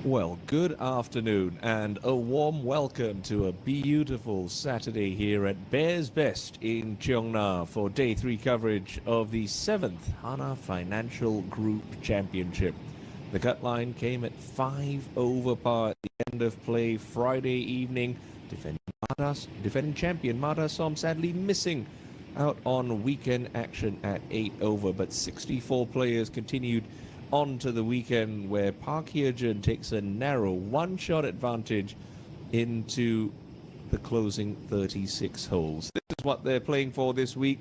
Well, good afternoon and a warm welcome to a beautiful Saturday here at Bears Best in Cheongna for day 3 coverage of the 7th Hana Financial Group Championship. The cut line came at 5 over par at the end of play Friday evening. Defending champion Mada Som sadly missing out on weekend action at 8 over, but 64 players continued on to the weekend where Park Hye-jun takes a narrow one-shot advantage into the closing 36 holes. This is what they're playing for this week.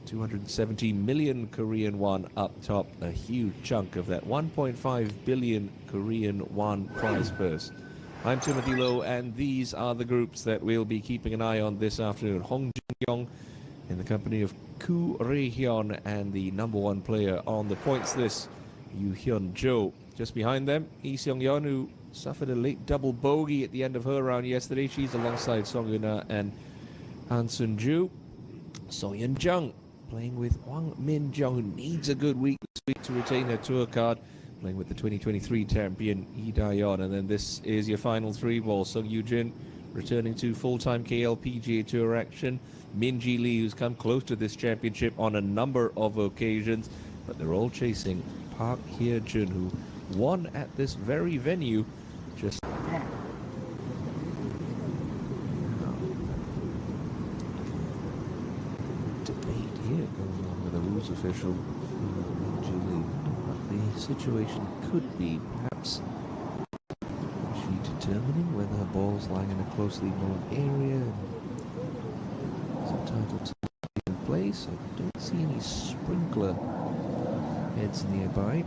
270 million Korean won up top, a huge chunk of that 1.5 billion Korean won prize purse. I'm Timothy Lowe, and these are the groups that we'll be keeping an eye on this afternoon. Hong Jin-young in the company of Koo Rae-hyun and the number 1 player on the points list, Yoo Hyun-jo. Just behind them, Lee Seong-yeon, who suffered a late double bogey at the end of her round yesterday. She's alongside Song Eun-ah and Han Sun-ju. So Yeon-jung playing with Hwang Min-jung, who needs a good week this week to retain her tour card, playing with the 2023 champion Lee Da-yeon. And then this is your final 3 ball. Sung Yoo-jin returning to full-time KLPGA Tour action. Minjee Lee, who's come close to this championship on a number of occasions, but they're all chasing Park Hye-jun, who won at this very venue just debate here going on with a rules official Minjee Lee. What the situation could be, perhaps is she determining whether her ball's lying in a closely known area and is entitled to be in place. I don't see any sprinkler heads nearby.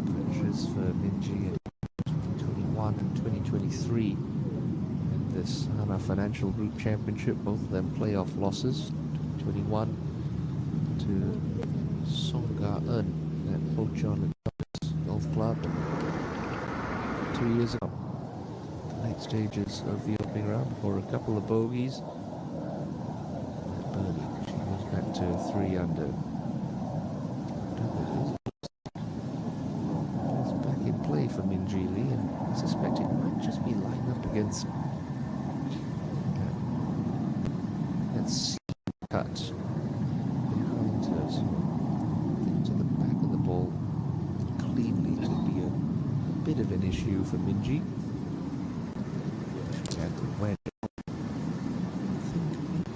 Finishes for Minjee in 2021 and 2023 in this Hana Financial Group Championship. Both of them playoff losses. 2021 to Song Ga-eun at Pocheon Golf Club. 2 years ago, the late stages of the opening round before a couple of bogeys. Birdie, she goes back to 3 under. It's back in play for Minjee Lee, and I suspect it might just be lined up against that cut behind her. So to the back of the ball cleanly could be a bit of an issue for Minjee. She had the wedge. I think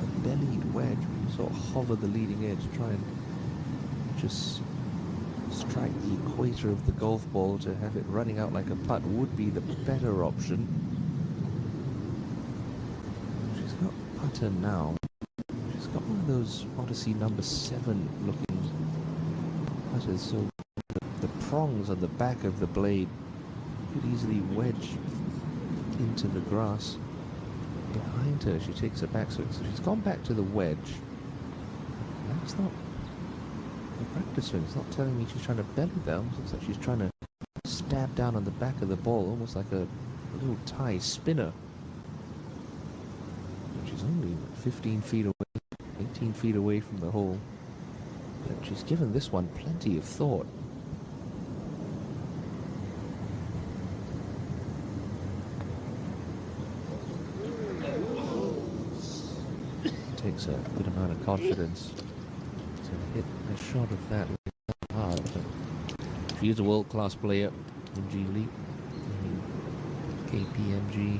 a bellied wedge, where you sort of hover the leading edge, try and just strike the equator of the golf ball to have it running out like a putt would be the better option. She's got putter now. She's got one of those Odyssey number 7 looking putters, so the prongs on the back of the blade could easily wedge into the grass behind her. She takes her backswing, so she's gone back to the wedge. That's not the practice swing. It's not telling me she's trying to belly down. It looks like she's trying to stab down on the back of the ball, almost like a little Thai spinner. She's only 15 feet away, 18 feet away from the hole. But she's given this one plenty of thought. It takes a good amount of confidence to hit a shot of that hard. But she is a world-class player, Minjee Lee, KPMG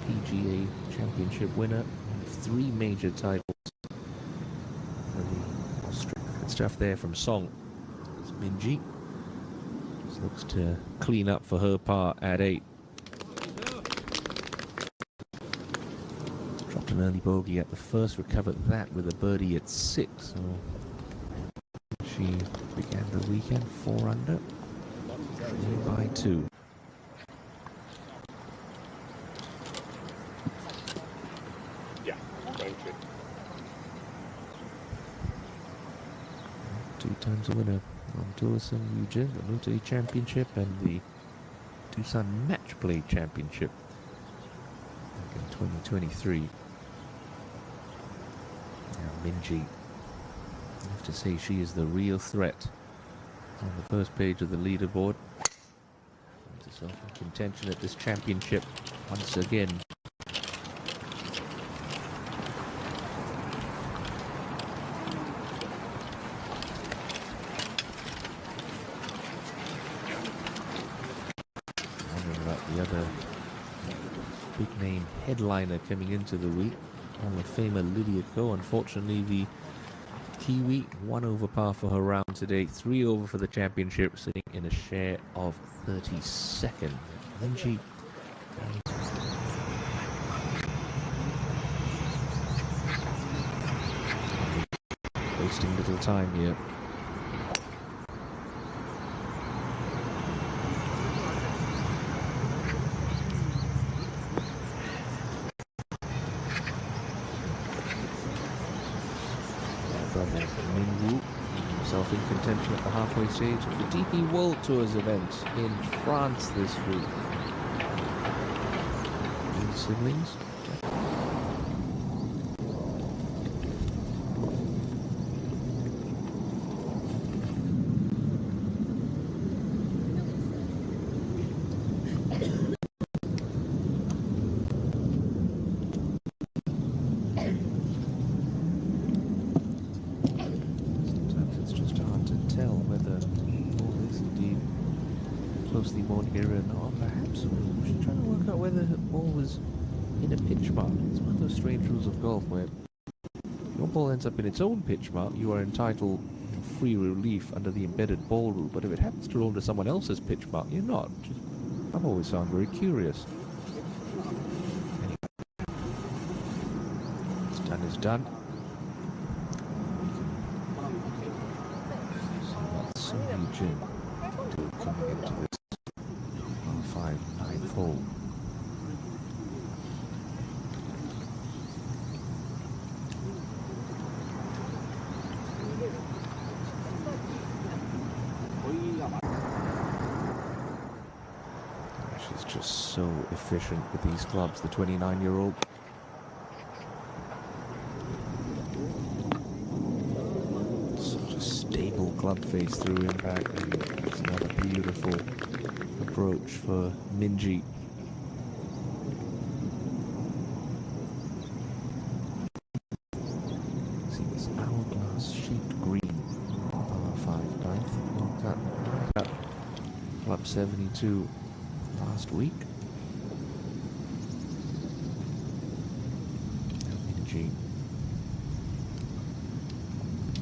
PGA Championship winner, 3 major titles. The Australian stuff there from Song. It's Minjee. Just looks to clean up for her par at 8. Dropped an early bogey at the first, recovered that with a birdie at 6. So she began the weekend 4 under, trailing by 2. Two times winner on Tour Sung Yujin, the Nuntai Championship and the Tucson Match Play Championship back in 2023. Now Minjee, I have to say she is the real threat on the first page of the leaderboard. Finds herself in contention at this championship once again. The other big name headliner coming into the week, Hall of Famer Lydia Ko. Unfortunately, the Kiwi 1 over par for her round today, 3 over for the championship, sitting in a share of 32nd. Minjee wasting little time here. Minwoo himself in contention at the halfway stage of the DP World Tours event in France this week. These siblings. Closely monitored, or perhaps she's trying to work out whether her ball was in a pitch mark. It's one of those strange rules of golf where your ball ends up in its own pitch mark, you are entitled to free relief under the embedded ball rule, but if it happens to roll into someone else's pitch mark, you're not. I've always found very curious. Anyway, what's done is done. We can see what Sung Jin do coming into this 5-9 hole. She's just so efficient with these clubs, the 29-year-old. Such a stable club face through impact, and it's another beautiful approach for Minjee. See this hourglass shaped green, par 5 9th, marked that right up Club 72 last week. Now Minjee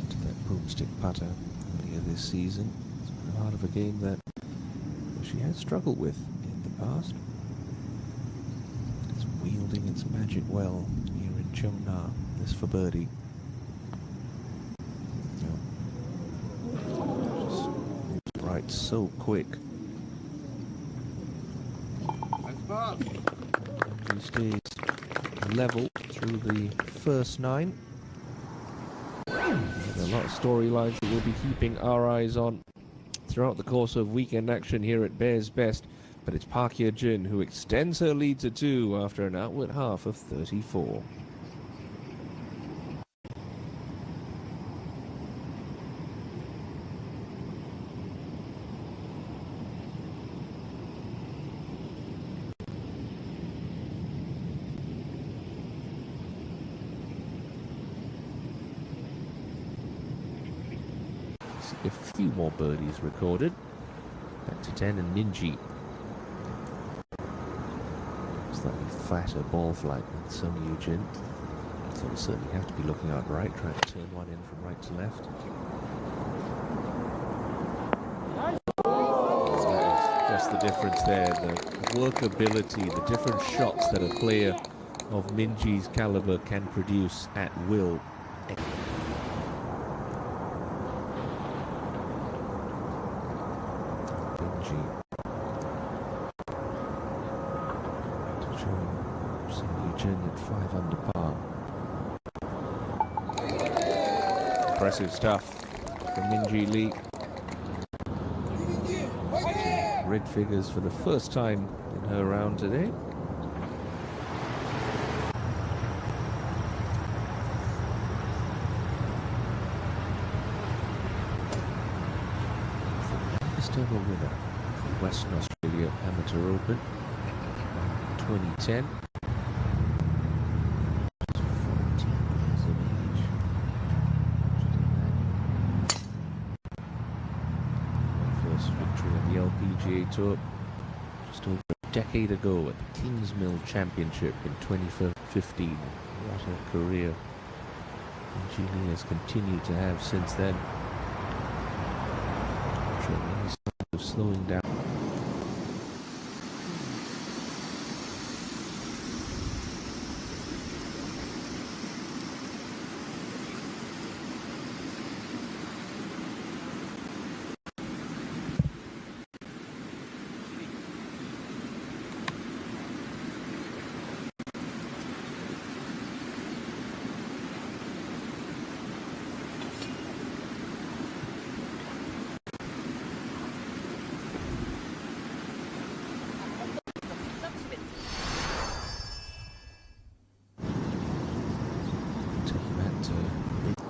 to that broomstick putter earlier this season. It's been part of a game that she has struggled with in the past. It's wielding its magic well here in Cheongna, this for birdie. Just moves right so quick. And she stays level through the first 9. There are a lot of storylines that we'll be keeping our eyes on throughout the course of weekend action here at Bears Best, but it's Park Hye-jin who extends her lead to 2 after an outward half of 34. A few more birdies recorded. Back to 10 and Minjee. Slightly fatter ball flight than Sung Yujin. So we certainly have to be looking out right, trying to turn one in from right to left. That is just the difference there, the workability, the different shots that a player of Minjee's caliber can produce at will. At 5 under par. Impressive stuff for Minjee Lee. Red figures for the first time in her round today. Youngest ever winner of the Western Australia Amateur Open in 2010. 14 years of age. First victory on the LPGA Tour just over a decade ago at the Kingsmill Championship in 2015. What a career Minjee Lee has continued to have since then. Showing any signs of slowing down.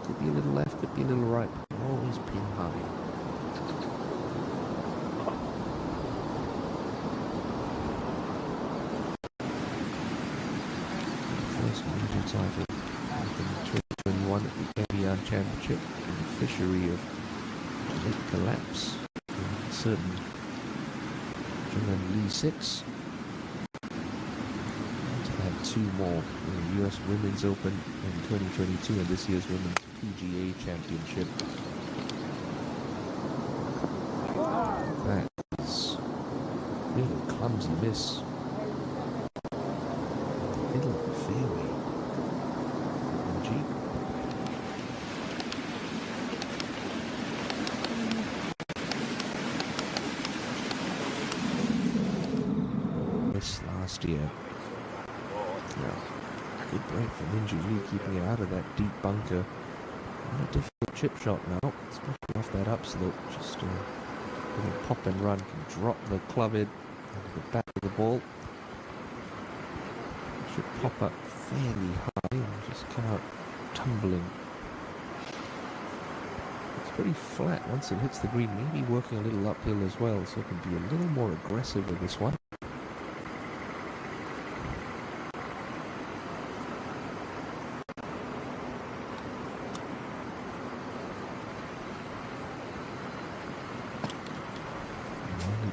Could be a little left, could be a little right, but always pin high. First major title back in 2021 at the KLPGA Championship in the fishery of late collapse in certain Lee 6. Two more in the US Women's Open in 2022 and this year's Women's PGA Championship. That is really a clumsy miss. Middle of the fairway. Minjee. This last year. Good break for Minjee Lee, keeping it out of that deep bunker. And a difficult chip shot now, especially off that upslope. Just a little pop and run can drop the club head into the back of the ball. It should pop up fairly high and just come out tumbling. It's pretty flat once it hits the green, maybe working a little uphill as well, so it can be a little more aggressive with this one.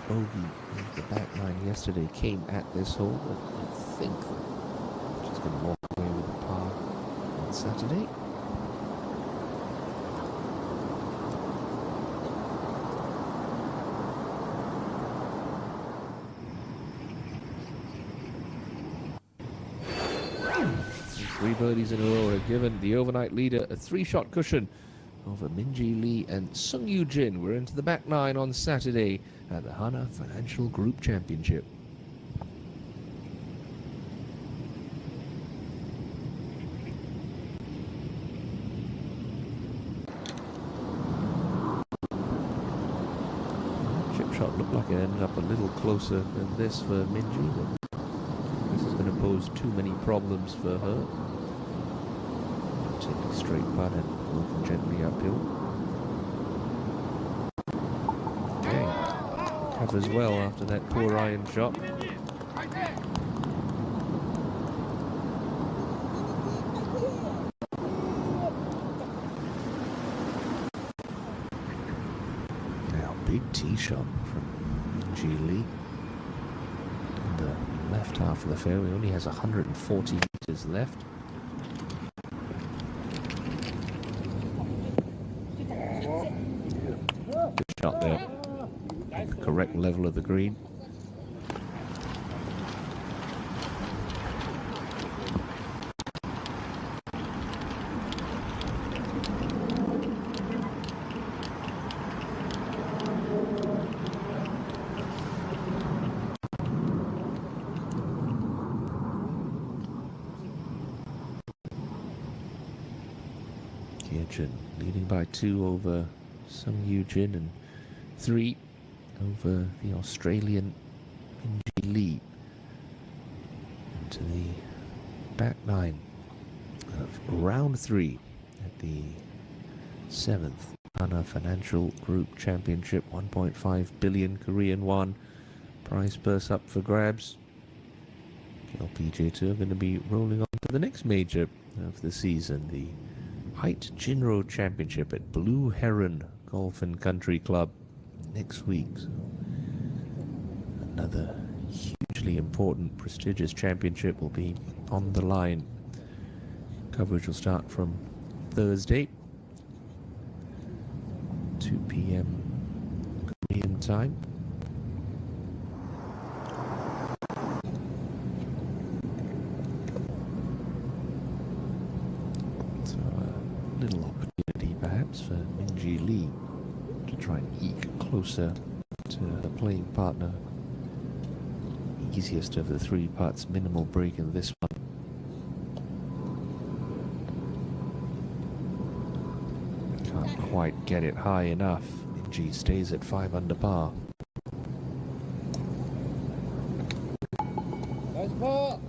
Bogey in the back nine yesterday came at this hole, but I think that she's going to walk away with a par on Saturday. Three birdies in a row have given the overnight leader a three-shot cushion over Minjee Lee and Sung Yoo Jin. We're into the back nine on Saturday at the Hana Financial Group Championship. Chip shot looked like it ended up a little closer than this for Minjee, but this is going to pose too many problems for her. Take a straight putt and working gently uphill. Okay, covers well after that poor iron shot. Now big tee shot from Minjee Lee. In the left half of the fairway, only has 140 meters left. Shot there, the correct level of the green. Leading by 2 over Minjee and 3 over the Australian Minjee Lee. Into the back 9 of round 3 at the 7th Hana Financial Group Championship. 1.5 billion Korean won. Prize purse up for grabs. KLPGA Tour going to be rolling on to the next major of the season, the Height Jinro Championship at Blue Heron Golf and Country Club next week. So another hugely important, prestigious championship will be on the line. Coverage will start from Thursday, 2 p.m. Korean time. So a little opportunity perhaps for Minjee Lee to try and eke closer to her playing partner. Easiest of the 3 putts, minimal break in this one. Can't quite get it high enough. Minjee stays at 5 under par. Nice ball.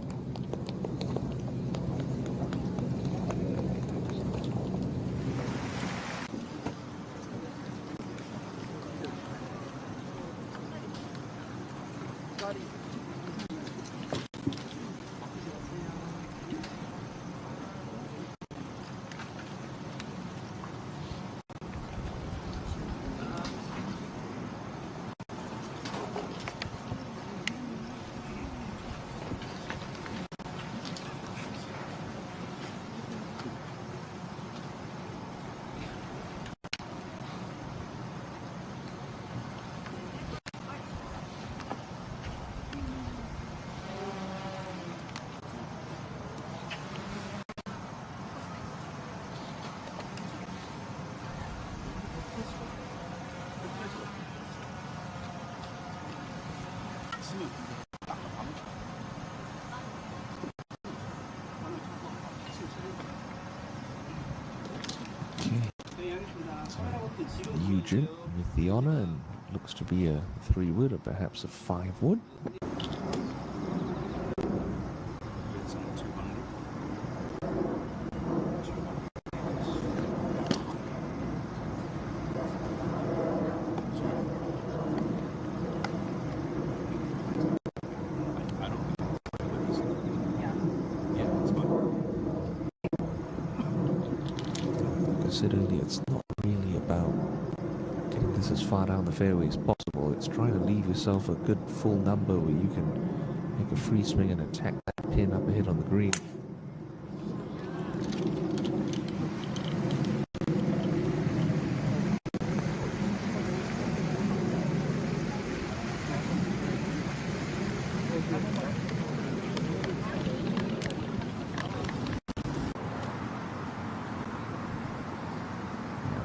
Eugene with the honour, and looks to be a 3-wood or perhaps a 5-wood. Like I said earlier, it's not really about getting this as far down the fairway as possible. It's trying to leave yourself a good full number where you can make a free swing and attack that pin up ahead on the green.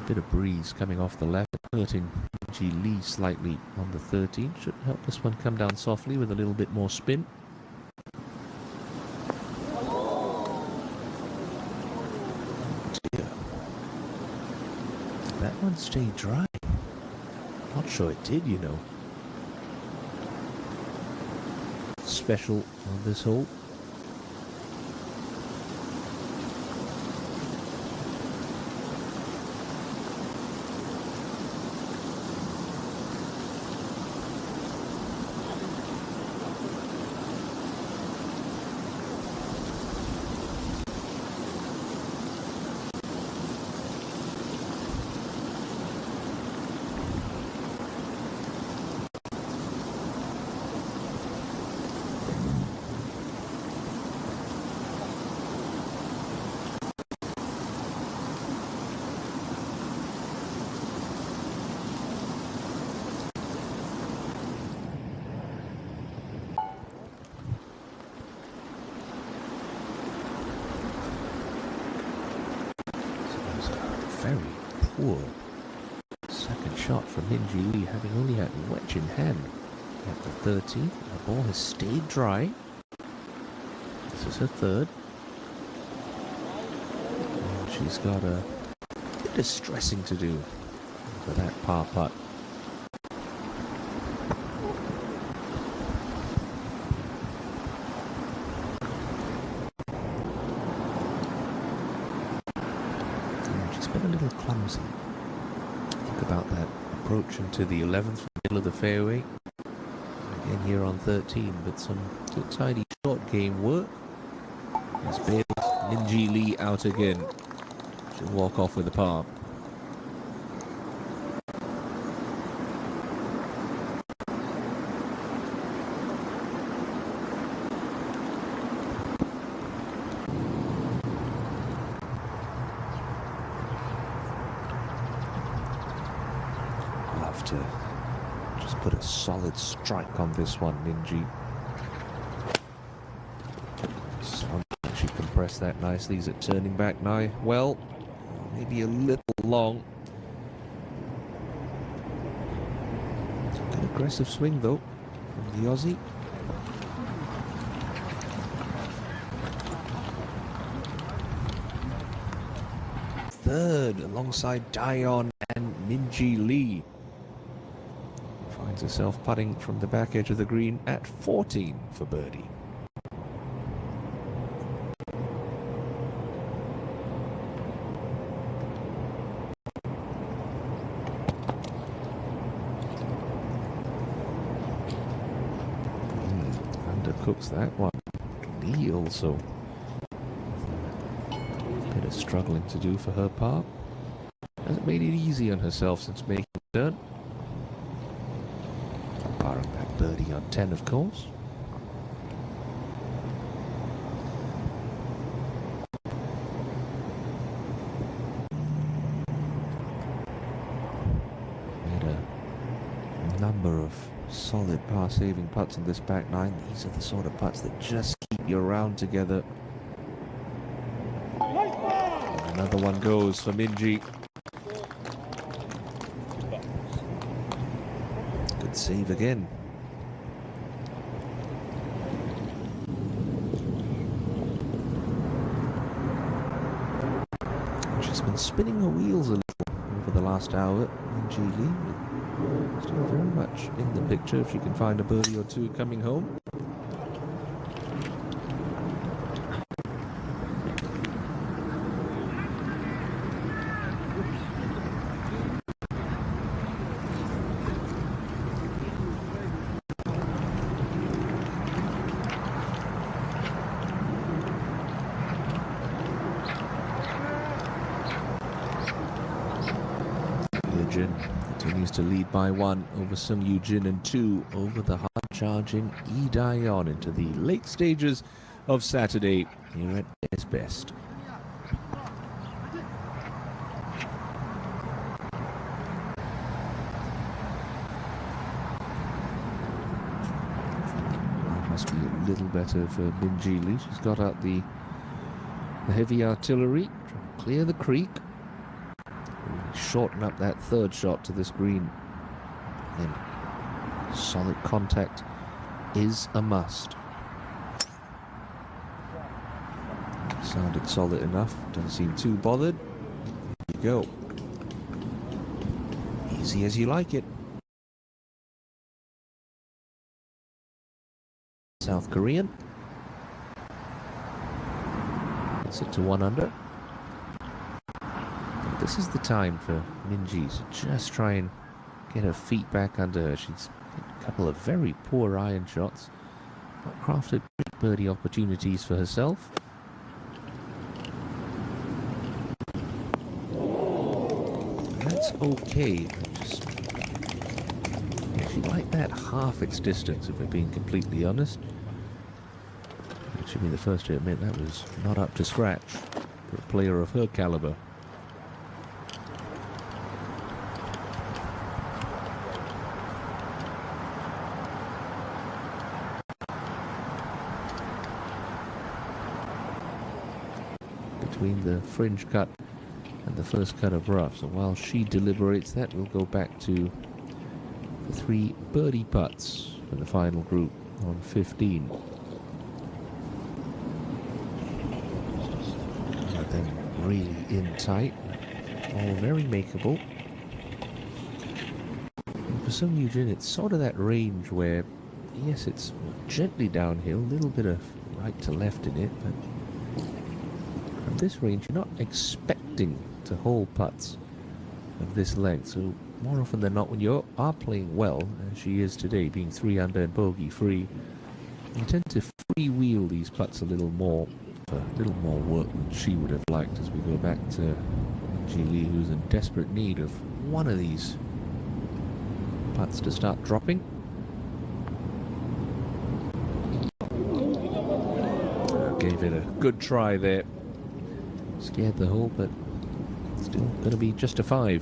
Bit of breeze coming off the left, hurting Minjee Lee slightly on the 13. Should help this one come down softly with a little bit more spin. Dear. That one stayed dry. Not sure it did, you know. Special on this hole. Very poor second shot from Minjee Lee, having only had wedge in hand at the 13th. The ball has stayed dry. This is her 3rd. And she's got a bit of stressing to do for that par putt. She's been a little clumsy. Think about that approach into the 11th, middle of the fairway. Again here on 13, but some good tidy short game work. Has bailed Minjee Lee out again. She'll walk off with a par. Love to just put a solid strike on this one, Minjee. She compressed that nicely. Is it turning back now? Well, maybe a little long. Good aggressive swing though from the Aussie. Third alongside Dion and Minjee Lee. Finds herself putting from the back edge of the green at 14 for birdie. Undercooks that one. Lee also a bit of struggling to do for her par. Hasn't made it easy on herself since making the turn. Barring that birdie on 10, of course. Made a number of solid par-saving putts in this back nine. These are the sort of putts that just keep you around together. And another one goes for Minjee. Good save again. She's been spinning her wheels a little over the last hour, Minjee Lee. Still very much in the picture if she can find a birdie or two coming home. Jin continues to lead by 1 over Sung Yu Jin and 2 over the hard-charging Lee Daeyeon into the late stages of Saturday here at Bears Best. That must be a little better for Minjee Lee. She's got out the heavy artillery, trying to clear the creek. Shorten up that third shot to this green. Then solid contact is a must. Sounded solid enough. Doesn't seem too bothered. There you go. Easy as you like it. South Korean. Gets it to 1 under. This is the time for Minjee to just try and get her feet back under her. She's hit a couple of very poor iron shots, but crafted great birdie opportunities for herself. That's okay. She liked that half its distance, if we're being completely honest. It should be the first to admit that was not up to scratch for a player of her caliber. Between the fringe cut and the first cut of rough. So while she deliberates that, we'll go back to the 3 birdie putts for the final group on 15. And then really in tight, all very makeable. For some Eugene, it's sort of that range where, yes, it's gently downhill, a little bit of right to left in it, but from this range, you're not expecting to hole putts of this length. So more often than not, when you are playing well, as she is today, being 3 under and bogey free, you tend to freewheel these putts a little more, for a little more work than she would have liked. As we go back to Minjee Lee, who's in desperate need of one of these putts to start dropping. Gave it a good try there. Scared the hole, but still going to be just a 5.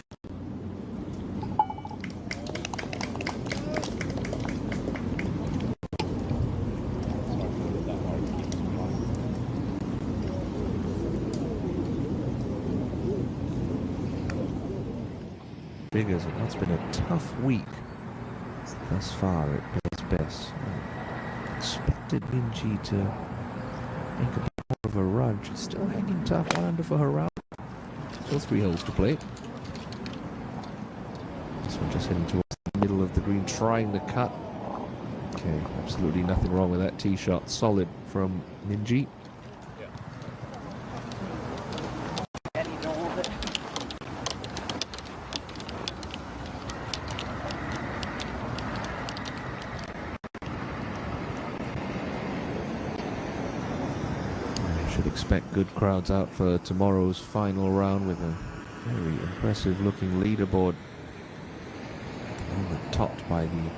Figures that's been a tough week thus far at Bears Best. I expected Minjee to make a bit more of a run. She's still hanging tough, 1 under for her round. Still 3 holes to play. This one just heading towards the middle of the green, trying the cut. Okay, absolutely nothing wrong with that tee shot. Solid from Minjee. Should expect good crowds out for tomorrow's final round with a very impressive looking leaderboard. At the moment topped by the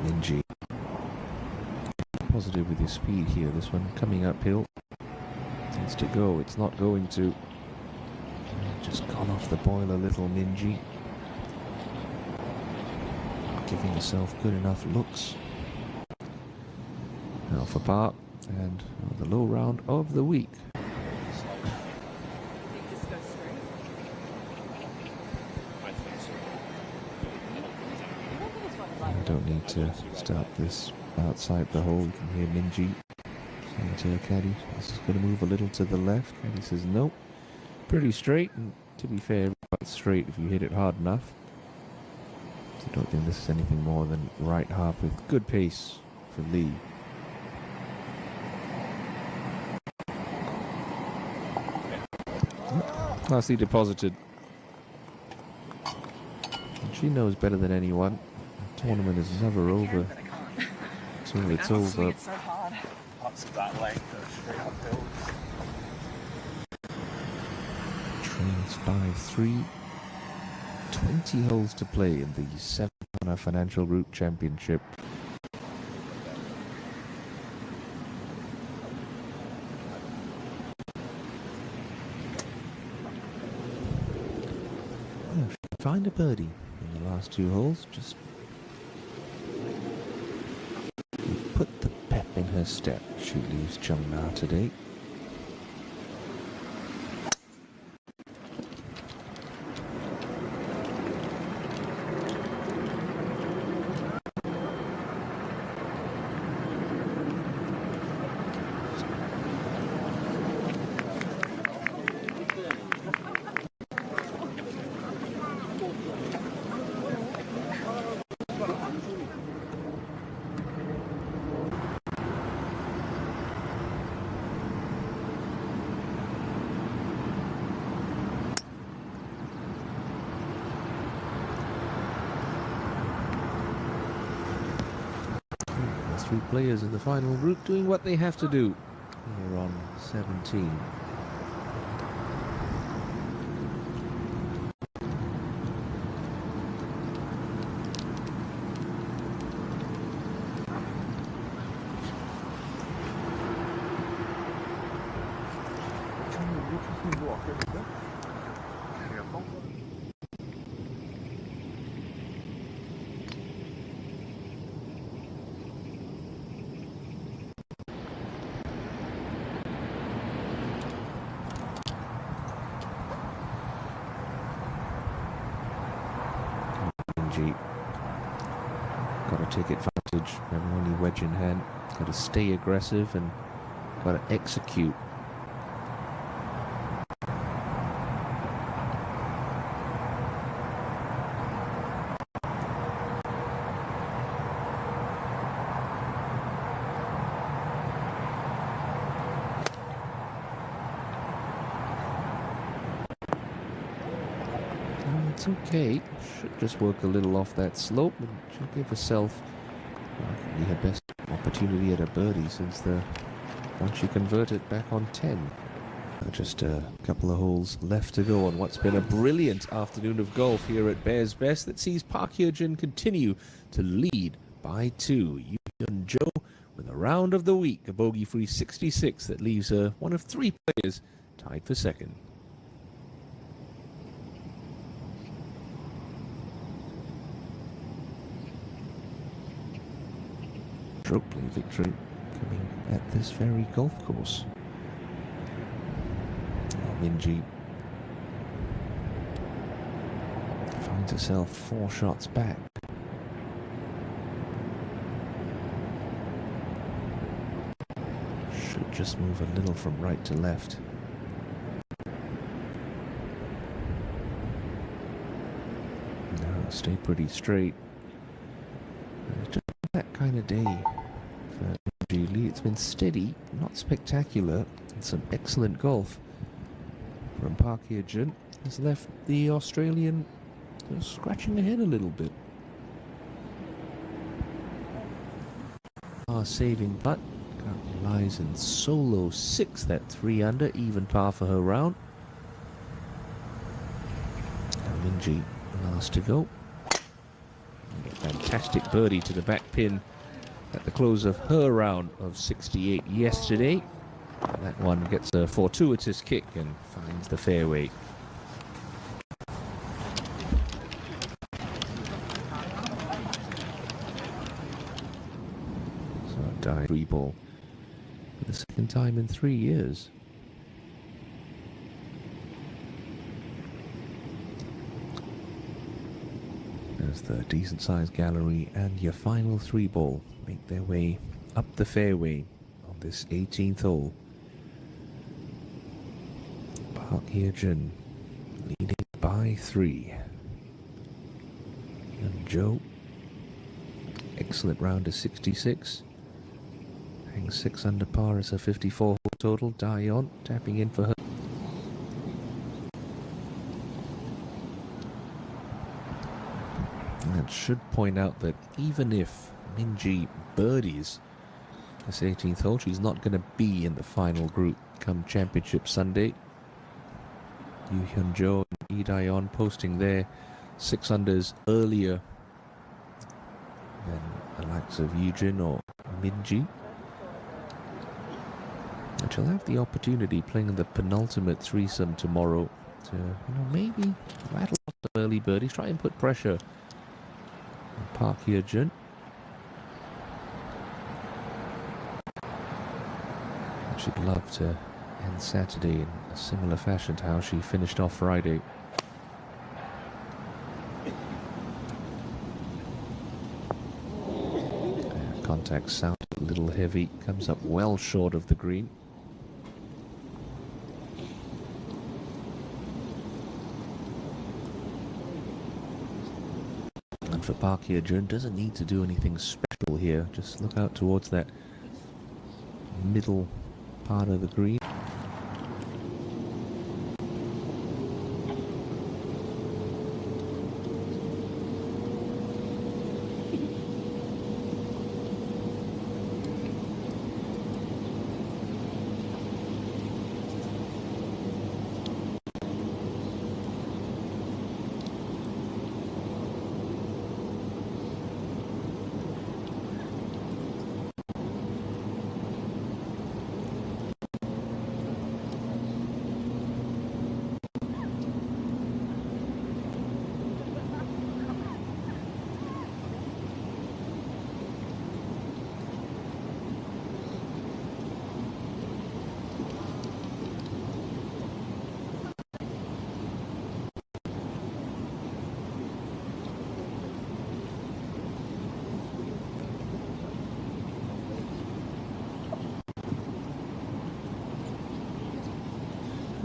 Minjee. Positive with your speed here. This one coming uphill. Needs to go. It's not going to. Just gone off the boil a little, Minjee. Giving herself good enough looks. Now for par, and the low round of the week. I don't need to start this outside the hole. You can hear Minjee saying to her caddy, this is going to move a little to the left. Caddy says nope. Pretty straight, and to be fair, quite straight if you hit it hard enough. So I don't think this is anything more than right half with good pace for Lee. Nicely deposited. And she knows better than anyone. The tournament is never over until it's over. Trains by 3. 20 holes to play in the 7th Hana Financial Group Championship. Well, she can find a birdie in the last 2 holes. Just put the pep in her step. She leaves Cheongna today. Three players in the final group doing what they have to do here on 17. Got a ticket Remember, only wedge in hand. Got to stay aggressive and got to execute. It's okay. Should just work a little off that slope and she'll give herself probably her best opportunity at a birdie since the one she converted back on 10. Just a couple of holes left to go on what's been a brilliant afternoon of golf here at Bears Best that sees Park Hye-jin continue to lead by 2. Yoo Hyun-jo with a round of the week, a bogey-free 66 that leaves her one of 3 players tied for second. Stroke play victory coming at this very golf course. Minjee finds herself 4 shots back. Should just move a little from right to left. No, stay pretty straight. It's just that kind of day for Minjee Lee. It's been steady, not spectacular, and some excellent golf from Park Hye-jin has left the Australian scratching ahead a little bit. Saving putt currently lies in solo 6th at 3 under, even par for her round. And Minjee last to go. And a fantastic birdie to the back pin at the close of her round of 68 yesterday. And that one gets a fortuitous kick and finds the fairway. So a dive 3 ball for the second time in 3 years. As the decent sized gallery and your final 3 ball make their way up the fairway on this 18th hole. Park Hye-jin leading by 3. And Joe, excellent round of 66. Hangs 6 under par as a 54 total. Dion tapping in for her. And should point out that even if Minjee birdies this 18th hole, she's not going to be in the final group come Championship Sunday. Yoo Hyun-jo and Lee Dae-yeon posting their 6 unders earlier than the likes of Yoo-jin or Minjee. And she'll have the opportunity playing the penultimate threesome tomorrow to, maybe rattle off the early birdies, try and put pressure on Park Hye-jin. She'd love to end Saturday in a similar fashion to how she finished off Friday. Contact sound a little heavy, comes up well short of the green. And for Park Hye-jin, doesn't need to do anything special here, just look out towards that middle part of the green.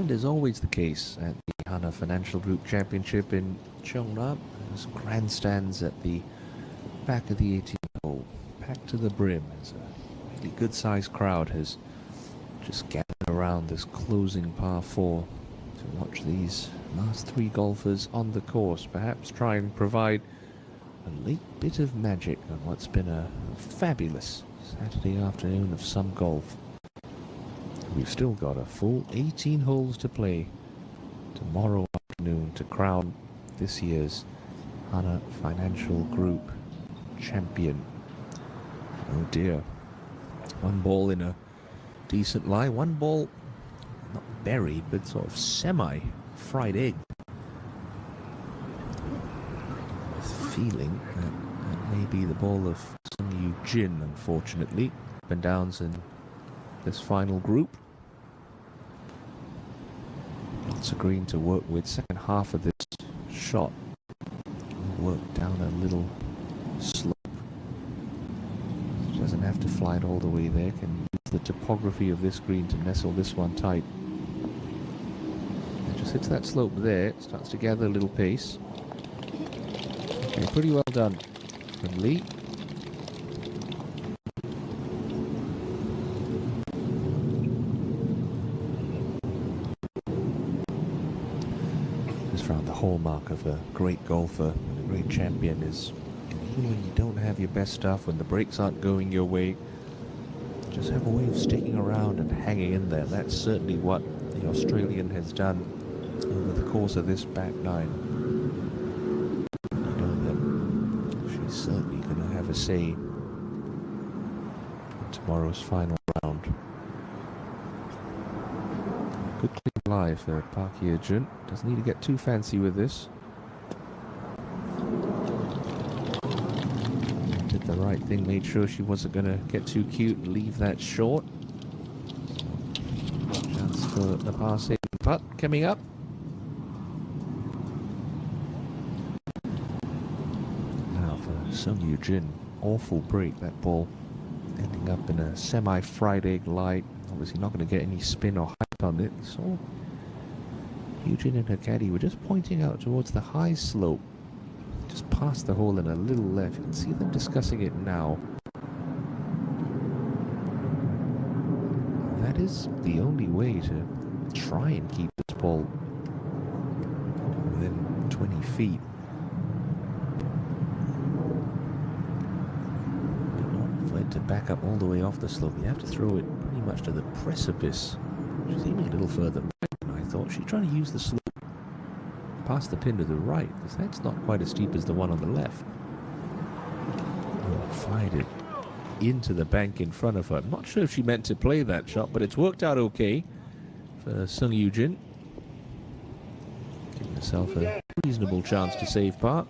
And as always the case at the Hana Financial Group Championship in Cheongna, there's grandstands at the back of the 18th hole, packed to the brim, as a really good-sized crowd has just gathered around this closing par 4 to watch these last three golfers on the course, perhaps try and provide a late bit of magic on what's been a fabulous Saturday afternoon of some golf. We've still got a full 18 holes to play tomorrow afternoon to crown this year's Hana Financial Group champion. Oh dear. One ball in a decent lie, one ball not buried but sort of semi-fried egg. With feeling that may be the ball of Sung Jin, unfortunately. Up and downs in this final group. Lots of green to work with. Second half of this shot work down a little slope. Doesn't have to fly it all the way there. Can use the topography of this green to nestle this one tight. It just hits that slope there. Starts to gather a little pace. Okay, pretty well done from Lee. The hallmark of a great golfer and a great champion is, even when you don't have your best stuff, when the breaks aren't going your way, just have a way of sticking around and hanging in there. That's certainly what the Australian has done over the course of this back nine. You know that she's certainly going to have a say in tomorrow's final round. Good clean lie for Park Hye-jun. Doesn't need to get too fancy with this. Did the right thing, made sure she wasn't going to get too cute and leave that short. Chance for the par-saving putt coming up. Now for Sung Jin. Awful break, that ball ending up in a semi-fried egg lie. Obviously not going to get any spin or height on it. So Eugene and her caddy were just pointing out towards the high slope, just past the hole and a little left. You can see them discussing it now. That is the only way to try and keep this ball within 20 feet. But not for it to back up all the way off the slope. You have to throw it pretty much to the precipice. She's aiming a little further right than I thought. She's trying to use the slope past the pin to the right, because that's not quite as steep as the one on the left. Oh, fired it into the bank in front of her. I'm not sure if she meant to play that shot, but it's worked out okay for Sung Jin. Giving herself a reasonable chance to save par.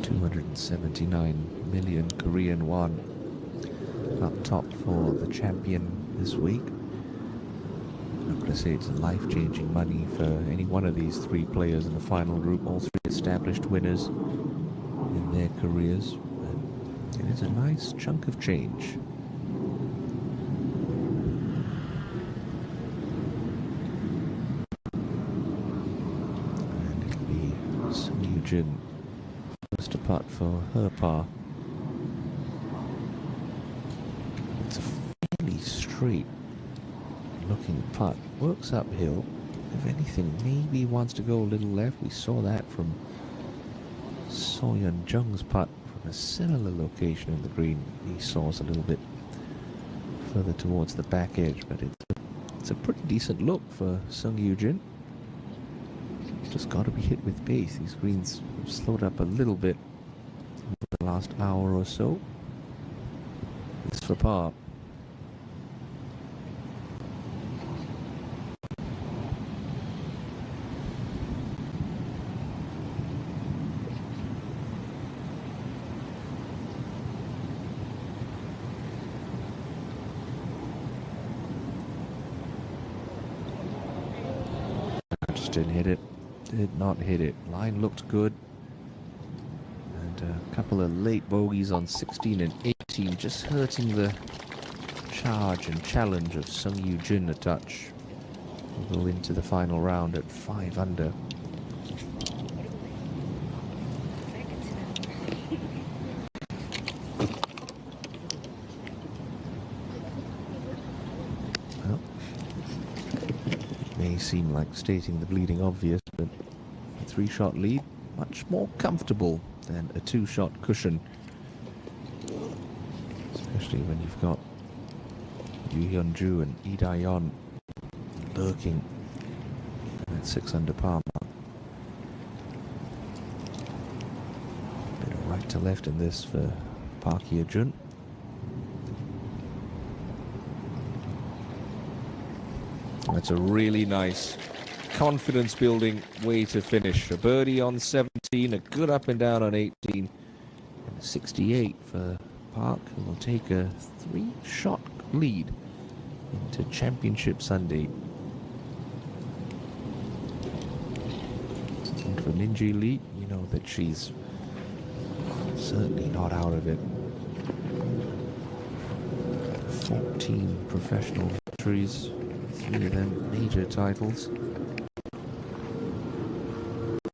$279 million Korean won up top for the champion this week. I'm not going to say it's life-changing money for any one of these three players in the final group, all three established winners in their careers, but it is a nice chunk of change. And it'll be Sung Jin first to putt for her par. It's a fairly straight looking putt. Works uphill. If anything, maybe wants to go a little left. We saw that from So Yeon Jung's putt from a similar location in the green. He saw us a little bit further towards the back edge, but it's a pretty decent look for Sung Jin. He's just got to be hit with pace. These greens have slowed up a little bit in the last hour or so. This for par. Just didn't hit it. Did not hit it. Line looked good. And a couple of late bogeys on 16 and 18, just hurting the charge and challenge of Sung Yoo Jin a touch. We'll go into the final round at 5 under. Well, it may seem like stating the bleeding obvious, but a 3-shot lead, much more comfortable than a 2-shot cushion. Especially when you've got Yu Hyun-ju and Lee Da-yeon lurking at 6 under par mark. Bit of right to left in this for Park Hye-jun. That's a really nice confidence-building way to finish. A birdie on 17, a good up and down on 18, and a 68 for Park, who will take a 3-shot lead into Championship Sunday. And for Minjee Lee, you know that she's certainly not out of it. 14 professional victories, 3 of them major titles.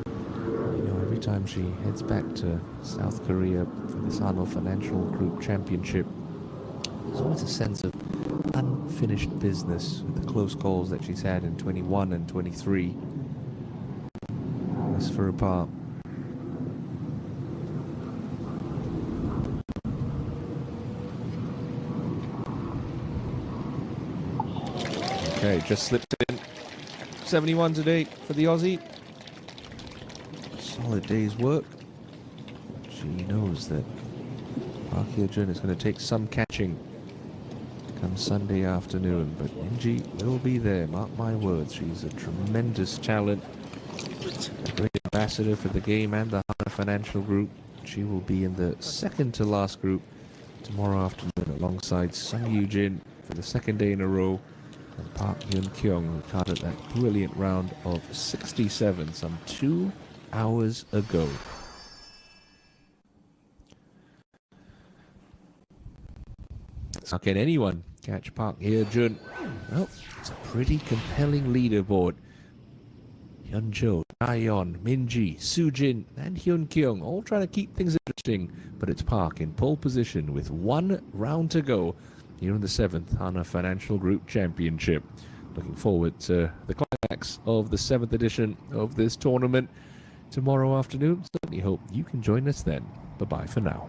Every time she heads back to South Korea for this Hana Financial Group Championship, there's always a sense of unfinished business with the close calls that she's had in 21 and 23. As for a par. Okay, just slipped in. 71 today for the Aussie. Solid day's work. She knows that Park Hye-jun is going to take some catching come Sunday afternoon, but Minjee will be there, mark my words. She's a tremendous talent, a great ambassador for the game and the Hana Financial Group. She will be in the second to last group tomorrow afternoon alongside Sung Yoo Jin for the second day in a row, and Park Hyun-kyung, who carded that brilliant round of 67 some 2 hours ago. How can anyone catch Park Hye-jun? Well, it's a pretty compelling leaderboard. Hyun-jo, Da-yeon, Minjee, Soo-jin and Hyun-kyung all trying to keep things interesting, but it's Park in pole position with 1 round to go here in the 7th Hana Financial Group Championship. Looking forward to the climax of the 7th edition of this tournament tomorrow afternoon. Certainly hope you can join us then. Bye-bye for now.